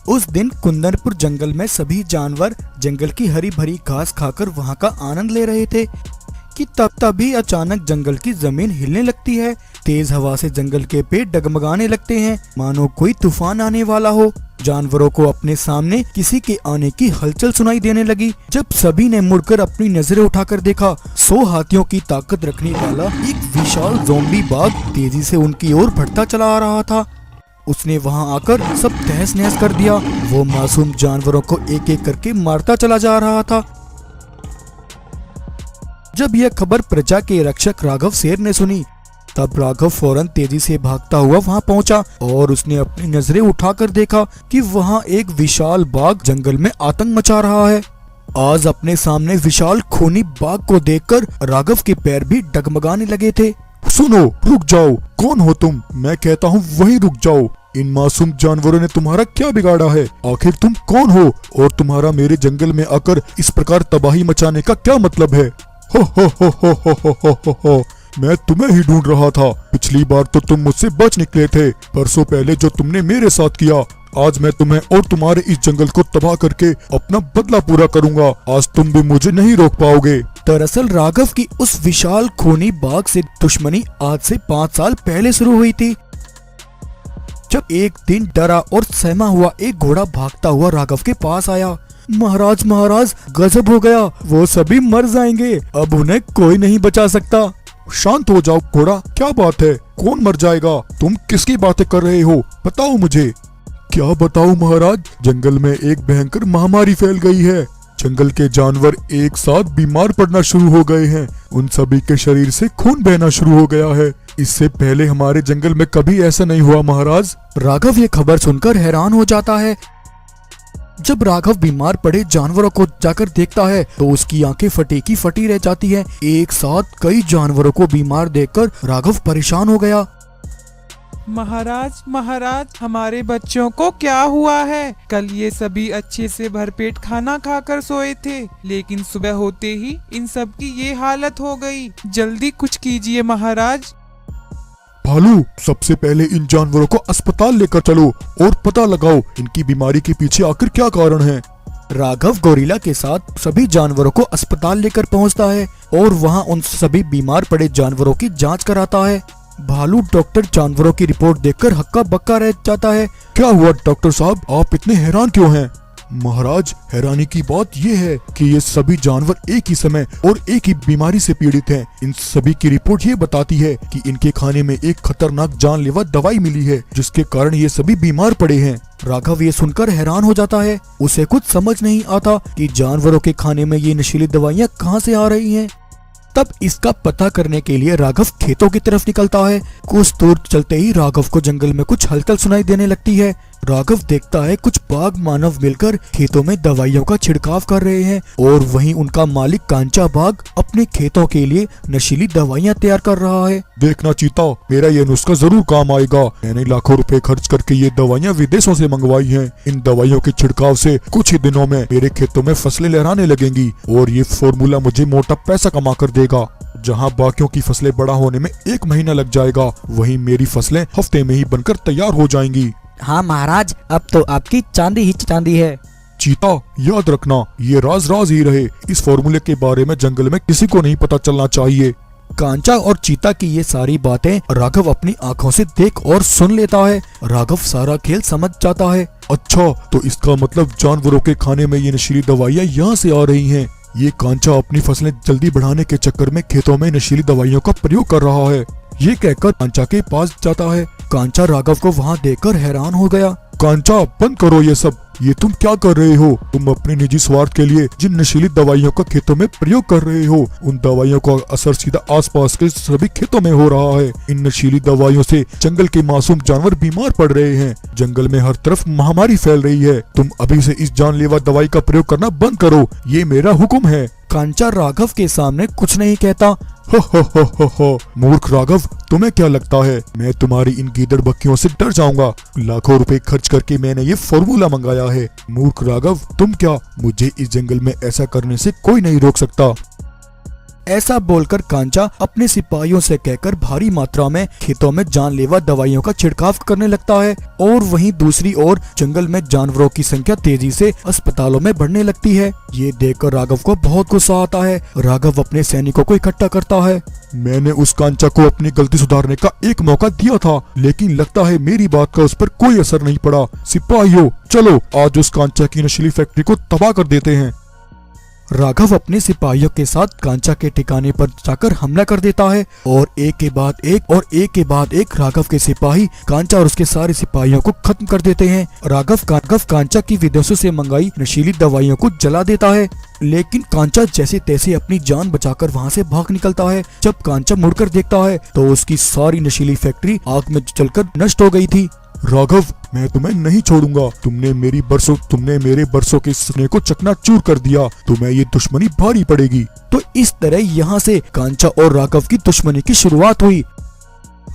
उस दिन कुंदनपुर जंगल में सभी जानवर जंगल की हरी भरी घास खाकर वहाँ का आनंद ले रहे थे कि तभी अचानक जंगल की जमीन हिलने लगती है। तेज हवा से जंगल के पेड़ डगमगाने लगते हैं, मानो कोई तूफान आने वाला हो। जानवरों को अपने सामने किसी के आने की हलचल सुनाई देने लगी। जब सभी ने मुड़कर अपनी नजरें उठाकर देखा, 100 हाथियों की ताकत रखने वाला एक विशाल ज़ॉम्बी बाघ तेजी से उनकी ओर बढ़ता चला आ रहा था। उसने वहां आकर सब तहस नहस कर दिया। वो मासूम जानवरों को एक एक करके मारता चला जा रहा था। जब यह खबर प्रजा के रक्षक राघव शेर ने सुनी, तब राघव फौरन तेजी से भागता हुआ वहां पहुंचा और उसने अपनी नजरें उठाकर देखा कि वहां एक विशाल बाघ जंगल में आतंक मचा रहा है। आज अपने सामने विशाल खूनी बाघ को देखकर राघव के पैर भी डगमगाने लगे थे। सुनो, रुक जाओ। कौन हो तुम? मैं कहता हूँ वहीं रुक जाओ। इन मासूम जानवरों ने तुम्हारा क्या बिगाड़ा है? आखिर तुम कौन हो और तुम्हारा मेरे जंगल में आकर इस प्रकार तबाही मचाने का क्या मतलब है? हो हो। मैं तुम्हें ही ढूंढ रहा था। पिछली बार तो तुम मुझसे बच निकले थे। परसों पहले जो तुमने मेरे साथ किया, आज मैं तुम्हें और तुम्हारे इस जंगल को तबाह करके अपना बदला पूरा करूंगा। आज तुम भी मुझे नहीं रोक पाओगे। दरअसल राघव की उस विशाल खूनी बाघ से दुश्मनी आज से 5 साल पहले शुरू हुई थी। जब एक दिन डरा और सहमा हुआ एक घोड़ा भागता हुआ राघव के पास आया। महाराज गजब हो गया, वो सभी मर जाएंगे, अब उन्हें कोई नहीं बचा सकता। शांत हो जाओ घोड़ा, क्या बात है? कौन मर जाएगा? तुम किसकी बातें कर रहे हो? बताओ मुझे। क्या बताऊं महाराज, जंगल में एक भयंकर महामारी फैल गई है। जंगल के जानवर एक साथ बीमार पड़ना शुरू हो गए हैं। उन सभी के शरीर से खून बहना शुरू हो गया है। इससे पहले हमारे जंगल में कभी ऐसा नहीं हुआ महाराज। राघव ये खबर सुनकर हैरान हो जाता है। जब राघव बीमार पड़े जानवरों को जाकर देखता है तो उसकी आंखें फटी की फटी रह जाती हैं। एक साथ कई जानवरों को बीमार देखकर राघव परेशान हो गया। महाराज, हमारे बच्चों को क्या हुआ है? कल ये सभी अच्छे से भरपेट खाना खाकर सोए थे, लेकिन सुबह होते ही इन सब की ये हालत हो गई। जल्दी कुछ कीजिए महाराज। भालू, सबसे पहले इन जानवरों को अस्पताल लेकर चलो और पता लगाओ इनकी बीमारी के पीछे आखिर क्या कारण है। राघव गोरिल्ला के साथ सभी जानवरों को अस्पताल लेकर पहुंचता है और वहां उन सभी बीमार पड़े जानवरों की जांच कराता है। भालू डॉक्टर जानवरों की रिपोर्ट देखकर हक्का बक्का रह जाता है। क्या हुआ डॉक्टर साहब, आप इतने हैरान क्यों हैं? महाराज, हैरानी की बात यह है कि ये सभी जानवर एक ही समय और एक ही बीमारी से पीड़ित हैं। इन सभी की रिपोर्ट ये बताती है कि इनके खाने में एक खतरनाक जानलेवा दवाई मिली है, जिसके कारण ये सभी बीमार पड़े हैं। राघव ये सुनकर हैरान हो जाता है। उसे कुछ समझ नहीं आता कि जानवरों के खाने में ये नशीली दवाइयाँ कहाँ से आ रही हैं। तब इसका पता करने के लिए राघव खेतों की तरफ निकलता है। कुछ दूर चलते ही राघव को जंगल में कुछ हलचल सुनाई देने लगती है। राघव देखता है कुछ बाघ मानव मिलकर खेतों में दवाइयों का छिड़काव कर रहे हैं और वहीं उनका मालिक कांचा बाघ अपने खेतों के लिए नशीली दवाइयां तैयार कर रहा है। देखना चीता, मेरा ये नुस्खा जरूर काम आएगा। मैंने लाखों रुपए खर्च करके ये दवाइयां विदेशों से मंगवाई हैं। इन दवाइयों के छिड़काव से कुछ ही दिनों में मेरे खेतों में फसलें लहराने लगेंगी और ये फॉर्मूला मुझे मोटा पैसा कमा कर देगा। जहाँ बाकियों की फसलें बड़ा होने में 1 महीना लग जाएगा, वहीं मेरी फसलें हफ्ते में ही बनकर तैयार हो जाएंगी। हाँ महाराज, अब तो आपकी चांदी ही चांदी है। चीता, याद रखना, ये राज ही रहे। इस फॉर्मूले के बारे में जंगल में किसी को नहीं पता चलना चाहिए। कांचा और चीता की ये सारी बातें राघव अपनी आंखों से देख और सुन लेता है। राघव सारा खेल समझ जाता है। अच्छा, तो इसका मतलब जानवरों के खाने में ये नशीली दवाइयाँ यहाँ से आ रही हैं। ये कांचा अपनी फसलें जल्दी बढ़ाने के चक्कर में खेतों में नशीली दवाइयों का प्रयोग कर रहा है। ये कहकर कांचा के पास जाता है। कांचा राघव को वहाँ देखकर हैरान हो गया। कांचा, बंद करो ये सब। ये तुम क्या कर रहे हो? तुम अपने निजी स्वार्थ के लिए जिन नशीली दवाइयों का खेतों में प्रयोग कर रहे हो, उन दवाइयों का असर सीधा आसपास के सभी खेतों में हो रहा है। इन नशीली दवाइयों से जंगल के मासूम जानवर बीमार पड़ रहे हैं। जंगल में हर तरफ महामारी फैल रही है। तुम अभी से इस जानलेवा दवाई का प्रयोग करना बंद करो, ये मेरा हुक्म है। कांचा राघव के सामने कुछ नहीं कहता। हो। मूर्ख राघव, तुम्हें क्या लगता है मैं तुम्हारी इन गीदड़ बक्कियों से डर जाऊंगा? लाखों रुपए खर्च करके मैंने ये फॉर्मूला मंगाया है। मूर्ख राघव, तुम क्या? मुझे इस जंगल में ऐसा करने से कोई नहीं रोक सकता। ऐसा बोलकर कांचा अपने सिपाहियों से कहकर भारी मात्रा में खेतों में जानलेवा दवाइयों का छिड़काव करने लगता है। और वहीं दूसरी ओर जंगल में जानवरों की संख्या तेजी से अस्पतालों में बढ़ने लगती है। ये देखकर राघव को बहुत गुस्सा आता है। राघव अपने सैनिकों को इकट्ठा करता है। मैंने उस कांचा को अपनी गलती सुधारने का एक मौका दिया था, लेकिन लगता है मेरी बात का उस पर कोई असर नहीं पड़ा। सिपाहियों, चलो आज उस कांचा की नशीली फैक्ट्री को तबाह कर देते हैं। राघव अपने सिपाहियों के साथ कांचा के ठिकाने पर जाकर हमला कर देता है और एक के बाद एक राघव के सिपाही कांचा और उसके सारे सिपाहियों को खत्म कर देते हैं। राघव कांचा की विदेशों से मंगाई नशीली दवाइयों को जला देता है, लेकिन कांचा जैसे तैसे अपनी जान बचाकर वहां से भाग निकलता है। जब कांचा मुड़कर देखता है तो उसकी सारी नशीली फैक्ट्री आग में जलकर नष्ट हो गई थी। राघव, मैं तुम्हें नहीं छोड़ूंगा। तुमने मेरे बरसों के सपने को चकनाचूर कर दिया। तुम्हें ये दुश्मनी भारी पड़ेगी। तो इस तरह यहाँ से कांचा और राघव की दुश्मनी की शुरुआत हुई।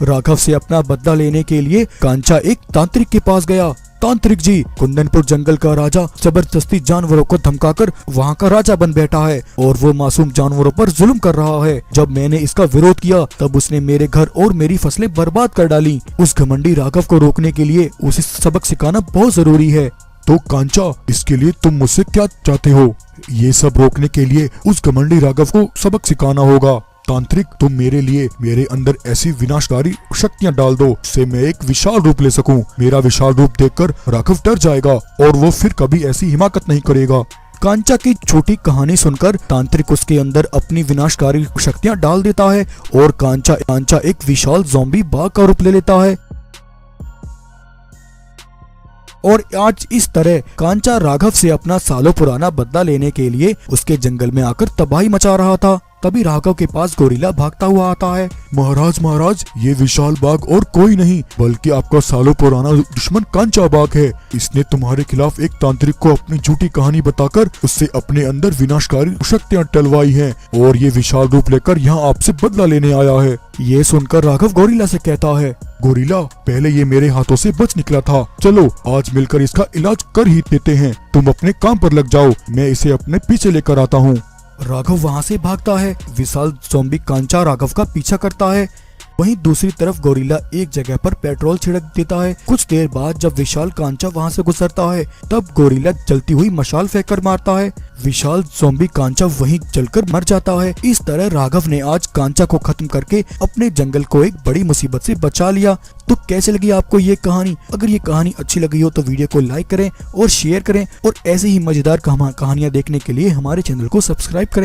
राघव से अपना बदला लेने के लिए कांचा एक तांत्रिक के पास गया। तांत्रिक जी, कुंदनपुर जंगल का राजा जबरदस्ती जानवरों को धमकाकर वहाँ का राजा बन बैठा है और वो मासूम जानवरों पर जुल्म कर रहा है। जब मैंने इसका विरोध किया तब उसने मेरे घर और मेरी फसलें बर्बाद कर डाली। उस घमंडी राघव को रोकने के लिए उसे सबक सिखाना बहुत जरूरी है। तो कांचा, इसके लिए तुम मुझसे क्या चाहते हो? ये सब रोकने के लिए उस घमंडी राघव को सबक सिखाना होगा। तांत्रिक, तुम मेरे लिए मेरे अंदर ऐसी विनाशकारी शक्तियां डाल दो जिससे मैं एक विशाल रूप ले सकूं। मेरा विशाल रूप देखकर राघव डर जाएगा और वो फिर कभी ऐसी हिमाकत नहीं करेगा। कांचा की छोटी कहानी सुनकर तांत्रिक उसके अंदर अपनी विनाशकारी शक्तियां डाल देता है और कांचा एक विशाल ज़ॉम्बी बाघ का रूप ले लेता है। और आज इस तरह कांचा राघव से अपना सालों पुराना बदला लेने के लिए उसके जंगल में आकर तबाही मचा रहा था। तभी राघव के पास गोरिल्ला भागता हुआ आता है। महाराज, ये विशाल बाघ और कोई नहीं बल्कि आपका सालों पुराना दुश्मन कांचा बाघ है। इसने तुम्हारे खिलाफ एक तांत्रिक को अपनी झूठी कहानी बताकर उससे अपने अंदर विनाशकारी शक्तियां टलवाई हैं और ये विशाल रूप लेकर यहाँ आपसे बदला लेने आया है। ये सुनकर राघव गोरिल्ला से कहता है, गोरिल्ला, पहले ये मेरे हाथों से बच निकला था। चलो आज मिलकर इसका इलाज कर ही देते हैं। तुम अपने काम पर लग जाओ, मैं इसे अपने पीछे लेकर आता हूँ। राघव वहां से भागता है। विशाल ज़ॉम्बी कांचा राघव का पीछा करता है। वहीं दूसरी तरफ गोरिल्ला एक जगह पर पेट्रोल छिड़क देता है। कुछ देर बाद जब विशाल कांचा वहां से गुजरता है तब गोरिल्ला जलती हुई मशाल फेंककर मारता है। विशाल ज़ॉम्बी कांचा वहीं जलकर मर जाता है। इस तरह राघव ने आज कांचा को खत्म करके अपने जंगल को एक बड़ी मुसीबत से बचा लिया। तो कैसे लगी आपको ये कहानी? अगर ये कहानी अच्छी लगी हो तो वीडियो को लाइक करें और शेयर करें और ऐसे ही मजेदार कहानियां देखने के लिए हमारे चैनल को सब्सक्राइब करें।